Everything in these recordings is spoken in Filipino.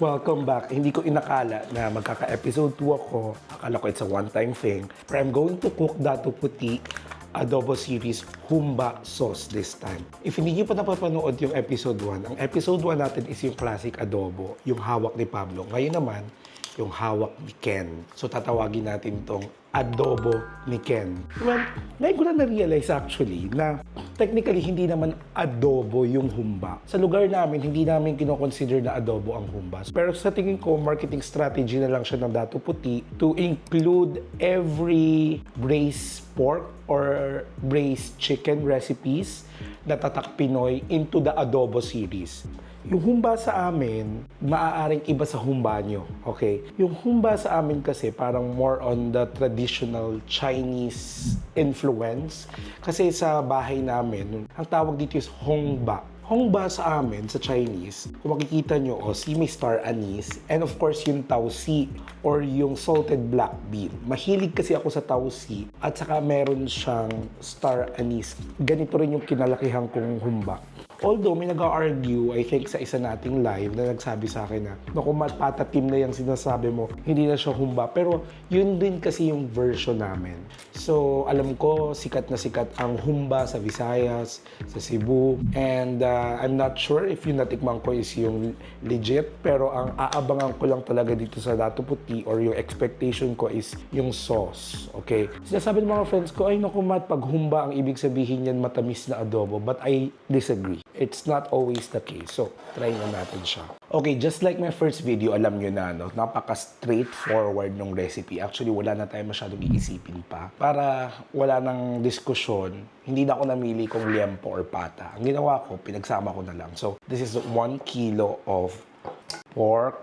Welcome back. Hindi ko inakala na magkaka-episode 2 ako. Akala ko it's a one-time thing. But I'm going to cook Dato Puti adobo series Humba sauce this time. If hindi niyo pa napapanood yung episode 1, ang episode 1 natin is yung classic adobo, yung hawak ni Pablo. Ngayon naman, yung hawak ni Ken. So tatawagin natin tong adobo ni Ken. Well, ngayon ko na na-realize actually na technically hindi naman adobo yung humba. Sa lugar namin, hindi namin kinoconsider na adobo ang humba. Pero sa tingin ko, marketing strategy na lang siya ng Dato Puti to include every braised pork or braised chicken recipes na tatak Pinoy into the adobo series. Yung humba sa amin, maaaring iba sa humba nyo, okay? Yung humba sa amin kasi parang more on the traditional Chinese influence. Kasi sa bahay namin, ang tawag dito is hongba. Hongba sa amin, sa Chinese, kung makikita nyo, may star anise, and of course yung tausi or yung salted black bean. Mahilig kasi ako sa tausi at saka meron siyang star anise. Ganito rin yung kinalakihan kong humba. Although may nag-argue, I think sa isa nating live na nagsabi sa akin na naku, patatim na yung sinasabi mo, hindi na siya humba. Pero yun din kasi yung version namin. So alam ko, sikat na sikat ang humba sa Visayas, sa Cebu. And I'm not sure if yung natikman ko is yung legit. Pero ang aabangan ko lang talaga dito sa Dato Puti or yung expectation ko is yung sauce. Okay? Sinasabi ng mga friends ko, ay naku Matt, pag humba, ang ibig sabihin yan matamis na adobo. But I disagree. It's not always the case. So, try na natin siya. Okay, just like my first video, alam nyo na, no? Napaka-straightforward ng recipe. Actually, wala na tayo masyadong iisipin pa. Para wala nang diskusyon, hindi na ako namili kung liempo or pata. Ang ginawa ko, pinagsama ko na lang. So, this is 1 kilo of pork,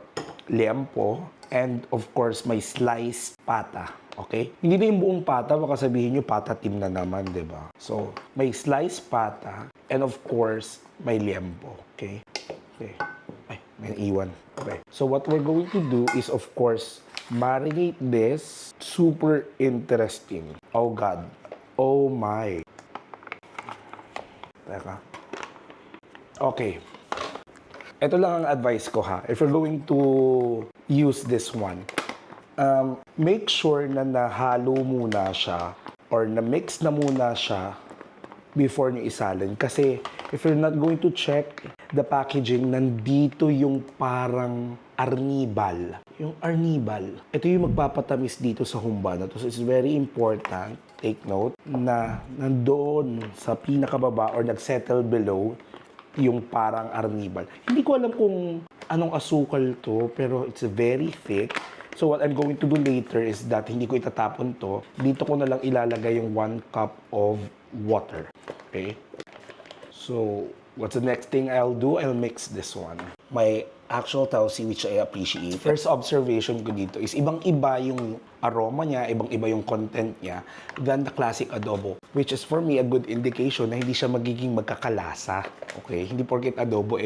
liempo, and of course, may sliced pata. Okay? Hindi na yung buong pata, baka sabihin nyo, pata team na naman, di ba? So, may sliced pata, and of course, may liempo. Okay? Okay. Ay, may iwan. Okay. So, what we're going to do is, of course, marinate this. Super interesting. Oh, God. Oh, my. Teka. Okay. Ito lang ang advice ko, ha. If you're going to use this one, make sure na nahalo muna siya or na-mix na muna siya before nyo isalin. Kasi if you're not going to check the packaging, nandito yung parang arnibal. Yung arnibal. Ito yung magpapatamis dito sa humba na to. So it's very important, take note, na nandoon sa pinakababa or nag-settle below yung parang arnibal. Hindi ko alam kung anong asukal to, pero it's very thick. So what I'm going to do later is that hindi ko itatapon to. Dito ko na lang ilalagay yung 1 cup of water. Okay? So, what's the next thing I'll do? I'll mix this one. My actual tausi, which I appreciate. First observation ko dito is ibang-iba yung aroma niya, ibang-iba yung content niya than the classic adobo. Which is for me a good indication na hindi siya magiging magkakalasa. Okay? Hindi porket adobo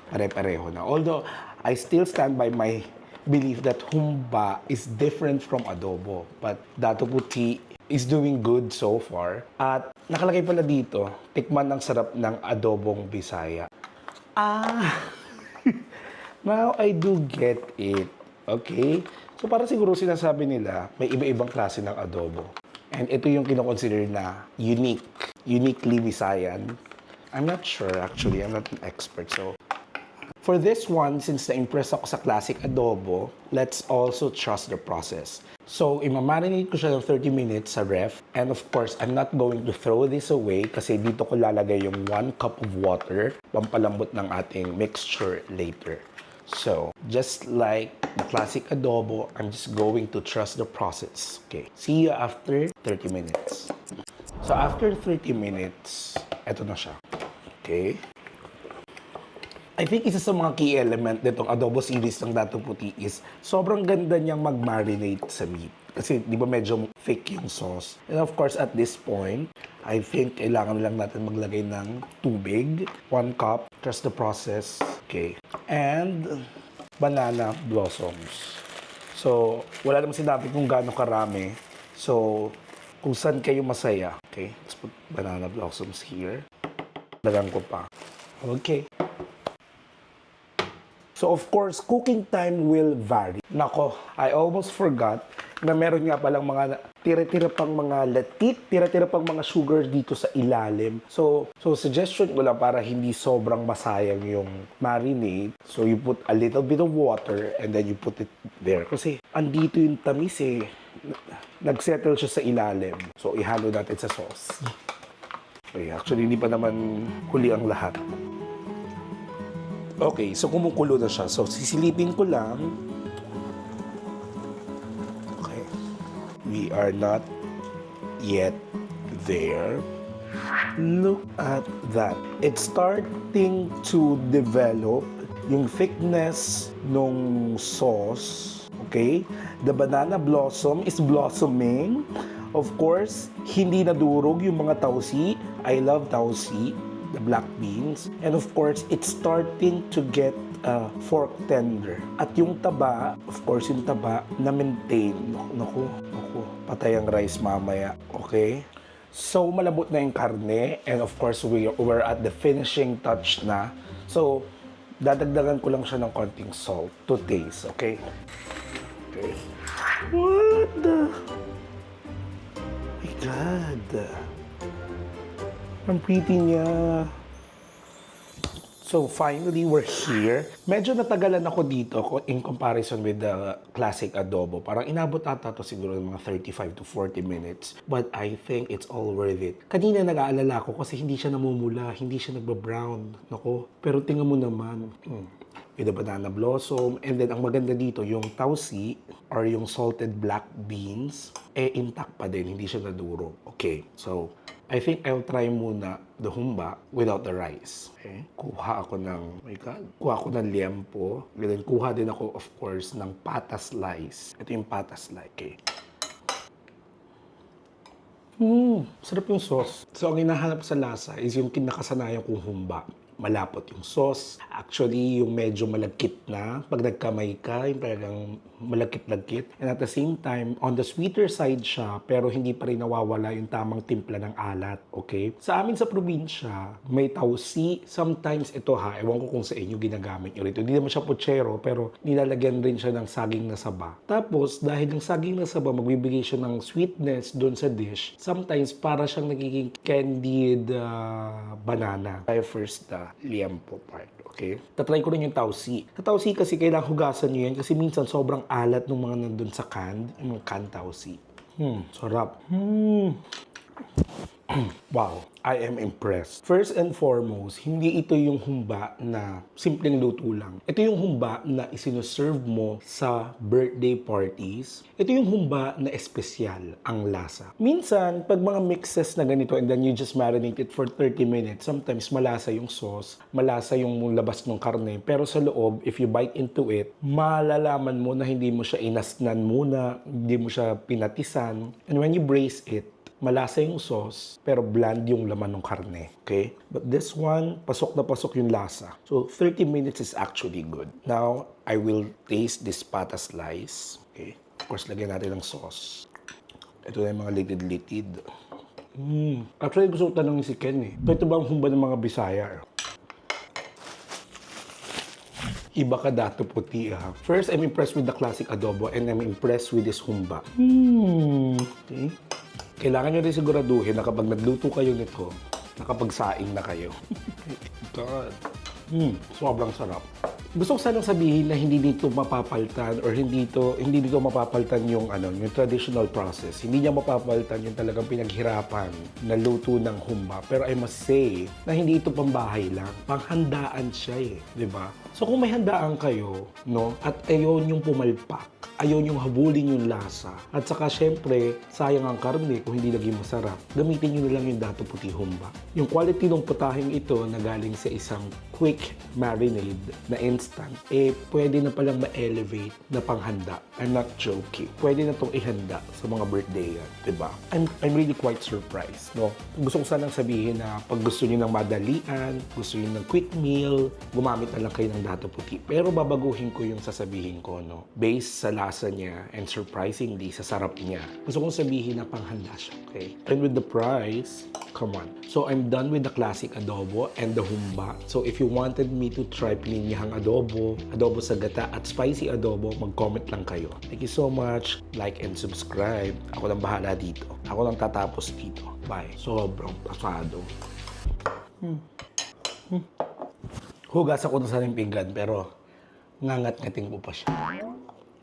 pare-pareho na. Although, I still stand by my believe that humba is different from adobo. But Dato Puti is doing good so far. At nakalagay pala dito, tikman ng sarap ng adobong Bisaya. Now I do get it. Okay? So para siguro sinasabi nila, may iba-ibang klase ng adobo. And ito yung kinoconsider na unique. Uniquely Visayan. I'm not sure actually. I'm not an expert. So for this one, since na-impress ako sa classic adobo, let's also trust the process. So, imamarinate ko siya ng 30 minutes sa ref. And of course, I'm not going to throw this away kasi dito ko lalagay yung 1 cup of water, pampalambot ng ating mixture later. So, just like the classic adobo, I'm just going to trust the process. Okay, see you after 30 minutes. So, after 30 minutes, eto na siya. Okay. I think isa sa mga key element nitong adobo series ng Dato Puti is sobrang ganda niyang mag-marinate sa meat. Kasi di ba medyo thick yung sauce. And of course, at this point, I think kailangan lang natin maglagay ng tubig. 1 cup. Trust the process. Okay. And banana blossoms. So, wala naman sinabi kung gaano karami. So, kung saan kayo masaya. Okay. Let's put banana blossoms here. Dagan ko pa. Okay. So of course, cooking time will vary. Nako, I almost forgot na meron nga palang mga tira-tira pang mga latik, tira-tira pang mga sugar dito sa ilalim. So suggestion ko lang para hindi sobrang masayang yung marinade. So you put a little bit of water and then you put it there. Kasi andito yung tamis eh. Nagsettle siya sa ilalim. So ihalo natin sa sauce. Okay, actually hindi pa naman huli ang lahat. Okay, so kumukulo na siya. So, sisilipin ko lang. Okay. We are not yet there. Look at that. It's starting to develop yung thickness ng sauce. Okay? The banana blossom is blossoming. Of course, hindi nadurog yung mga tausi. I love tausi. The black beans. And of course, it's starting to get fork tender. At yung taba, of course, yung taba na maintain. Naku, patay ang rice mamaya. Okay? So, malambot na yung karne. And of course, we're at the finishing touch na. So, dadagdagan ko lang siya ng konting salt to taste. Okay? Okay. What the? My God. Ang pretty niya. So finally, we're here. Medyo natagalan ako dito in comparison with the classic adobo. Parang inabot ata to siguro ng mga 35 to 40 minutes. But I think it's all worth it. Kanina nag-aalala ko kasi hindi siya namumula, hindi siya nagba-brown. Nako, pero tingnan mo naman. With the banana blossom. And then, ang maganda dito, yung tausi or yung salted black beans, intact pa din. Hindi siya naduro. Okay, so I think I'll try muna the humba without the rice. Okay? Kuha ako ng, kuha ako ng liempo. And then, kuha din ako, of course, ng pata slice. Ito yung pata slice. Okay. Sarap yung sauce. So, ang hinahanap sa lasa is yung kinakasanayan kong humba. Malapot yung sauce. Actually, yung medyo malagkit na. Pag nagkamay ka, yung talagang malagkit-lagkit. And at the same time, on the sweeter side siya, pero hindi pa rin nawawala yung tamang timpla ng alat. Okay? Sa amin sa probinsya, may tausi. Sometimes ito ewan ko kung sa inyo ginagamit nyo rito. Hindi naman siya puchero, pero nilalagyan rin siya ng saging na saba. Tapos, dahil yung saging na saba, magbibigay siya ng sweetness doon sa dish. Sometimes, para siyang nagiging candied banana. Try first liempo part, okay? Tatry ko rin yung tausi. Sa tausi kasi kailangan hugasan nyo yan kasi minsan sobrang alat ng mga nandun sa canned, yung canned tausi. Sarap. Wow, I am impressed. First and foremost, hindi ito yung humba na simpleng luto lang. Ito yung humba na isinuserve mo sa birthday parties. Ito yung humba na espesyal ang lasa. Minsan, pag mga mixes na ganito and then you just marinate it for 30 minutes, sometimes malasa yung sauce, malasa yung labas ng karne, pero sa loob, if you bite into it, malalaman mo na hindi mo siya inasnan muna, hindi mo siya pinatisan, and when you braise it, malasa yung sauce, pero bland yung laman ng karne. Okay? But this one, pasok na pasok yung lasa. So, 30 minutes is actually good. Now, I will taste this pata slice. Okay? Of course, lagyan natin ng sauce. Ito na yung mga litid-litid. Actually, gusto ko tanongin si Ken eh. Ito ba ang humba ng mga Bisaya? Iba ka dato puti ha. First, I'm impressed with the classic adobo and I'm impressed with this humba. Okay? Kailangan nyo rin siguraduhin na kapag nagluto kayo nito, nakapagsaing na kayo. God. Sobrang sarap. Gusto ko sanang sabihin na hindi dito mapapalitan or hindi dito mapapalitan yung yung traditional process. Hindi niya mapapalitan yung talagang pinaghirapan na luto ng humba. Pero I must say na hindi ito pambahay lang. Panghandaan siya 'di ba? So kung may handaan kayo, no, at ayon yung pumalpak, ayon yung habulin yung lasa, at saka syempre, sayang ang karne kung hindi naging masarap, gamitin nyo na lang yung dato puti humba. Yung quality ng putahing ito na galing sa isang quick marinade na instant, pwede na palang ma-elevate na panghanda. I'm not joking. Pwede na itong ihanda sa mga birthday yan, diba? I'm really quite surprised, no? Gusto ko sanang sabihin na pag gusto nyo ng madalian, gusto nyo ng quick meal, gumamit na lang kayo ng dato puti. Pero babaguhin ko yung sasabihin ko, no? Based sa lasa niya and surprisingly sa sarap niya. Gusto kong sabihin na panghanda siya, okay? And with the price, come on. So I'm done with the classic adobo and the humba. So if you wanted me to try pininyahang adobo, adobo, adobo sa gata, at spicy adobo, mag-comment lang kayo. Thank you so much. Like and subscribe. Ako lang bahala dito. Ako lang tatapos dito. Bye. Sobrang pasado. Hugas ako na sa pinggan pero ngangat-ngating ko pa siya.